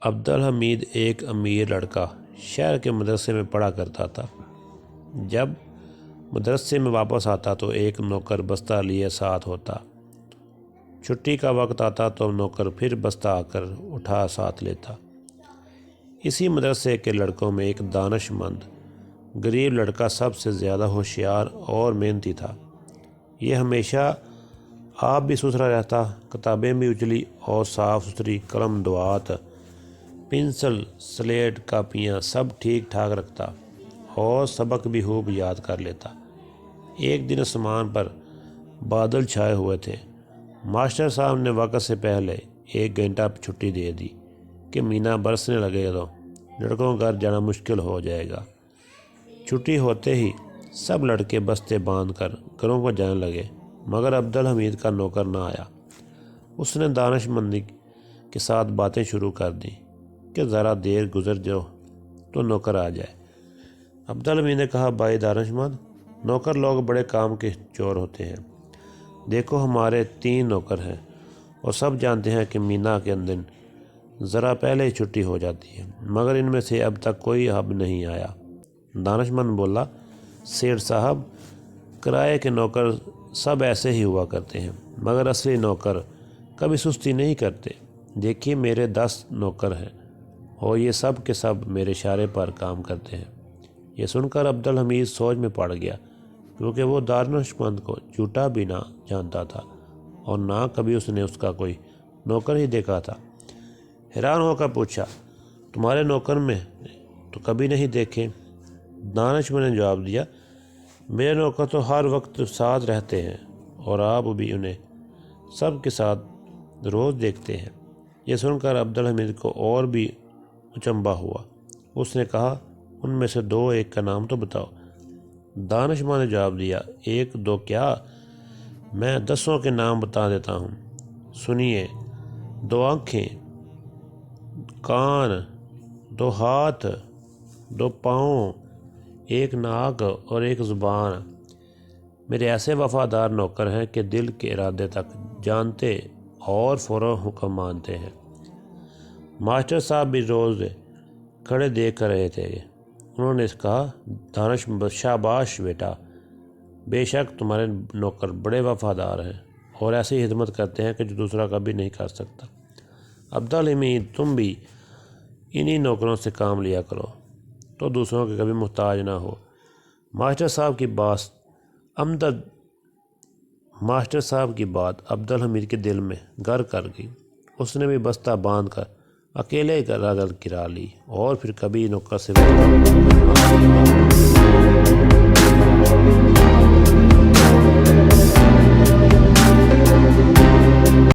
عبدالحمید ایک امیر لڑکا شہر کے مدرسے میں پڑھا کرتا تھا۔ جب مدرسے میں واپس آتا تو ایک نوکر بستہ لیے ساتھ ہوتا۔ چھٹی کا وقت آتا تو نوکر پھر بستہ آ کر اٹھا ساتھ لیتا۔ اسی مدرسے کے لڑکوں میں ایک دانش مند غریب لڑکا سب سے زیادہ ہوشیار اور محنتی تھا۔ یہ ہمیشہ آپ بھی ستھرا رہتا، کتابیں بھی اجلی اور صاف ستھری، قلم دوات، پنسل، سلیٹ، کاپیاں سب ٹھیک ٹھاک رکھتا اور سبق بھی خوب یاد کر لیتا۔ ایک دن آسمان پر بادل چھائے ہوئے تھے۔ ماسٹر صاحب نے وقت سے پہلے 1 گھنٹہ چھٹی دے دی کہ مینا برسنے لگے تو لڑکوں کا گھر جانا مشکل ہو جائے گا۔ چھٹی ہوتے ہی سب لڑکے بستے باندھ کر گھروں کو جانے لگے، مگر عبدالحمید کا نوکر نہ آیا۔ اس نے دانش مندی کے ساتھ باتیں شروع کر دیں کہ ذرا دیر گزر جاؤ تو نوکر آ جائے۔ عبدالحمید نے کہا، بھائی دانش مند، نوکر لوگ بڑے کام کے چور ہوتے ہیں۔ دیکھو ہمارے 3 نوکر ہیں اور سب جانتے ہیں کہ مینا کے اندر ذرا پہلے ہی چھٹی ہو جاتی ہے، مگر ان میں سے اب تک کوئی اب نہیں آیا۔ دانش مند بولا، سیٹھ صاحب، کرائے کے نوکر سب ایسے ہی ہوا کرتے ہیں، مگر اصلی نوکر کبھی سستی نہیں کرتے۔ دیکھیے میرے 10 نوکر ہیں اور یہ سب کے سب میرے اشارے پر کام کرتے ہیں۔ یہ سن کر عبدالحمید سوچ میں پڑ گیا، کیونکہ وہ دانش مند کو جھوٹا بھی نہ جانتا تھا اور نہ کبھی اس نے اس کا کوئی نوکر ہی دیکھا تھا۔ حیران ہو کر پوچھا، تمہارے نوکر میں تو کبھی نہیں دیکھے؟ دانش مند نے جواب دیا، میرے نوکر تو ہر وقت ساتھ رہتے ہیں اور آپ بھی انہیں سب کے ساتھ روز دیکھتے ہیں۔ یہ سن کر عبدالحمید کو اور بھی اچنبھا ہوا۔ اس نے کہا، ان میں سے 2-1 کا نام تو بتاؤ۔ دانش مند نے جواب دیا، 1-2 کیا، میں 10 کے نام بتا دیتا ہوں۔ سنیے، 2 آنکھیں، کان، 2 ہاتھ، 2 پاؤں، 1 ناک اور 1 زبان۔ میرے ایسے وفادار نوکر ہیں کہ دل کے ارادے تک جانتے اور فوراً حکم مانتے ہیں۔ ماسٹر صاحب بھی روز کھڑے دیکھ کر رہے تھے۔ انہوں نے کہا، دانش شاباش بیٹا، بے شک تمہارے نوکر بڑے وفادار ہیں اور ایسی خدمت کرتے ہیں کہ جو دوسرا کبھی نہیں کر سکتا۔ عبدالحمید، تم بھی انہی نوکروں سے کام لیا کرو تو دوسروں کے کبھی محتاج نہ ہو۔ ماسٹر صاحب کی بات عبدالحمید کے دل میں گھر کر گئی۔ اس نے بھی بستہ باندھ کر اکیلے رگل گرا لی اور پھر کبھی نوکر سے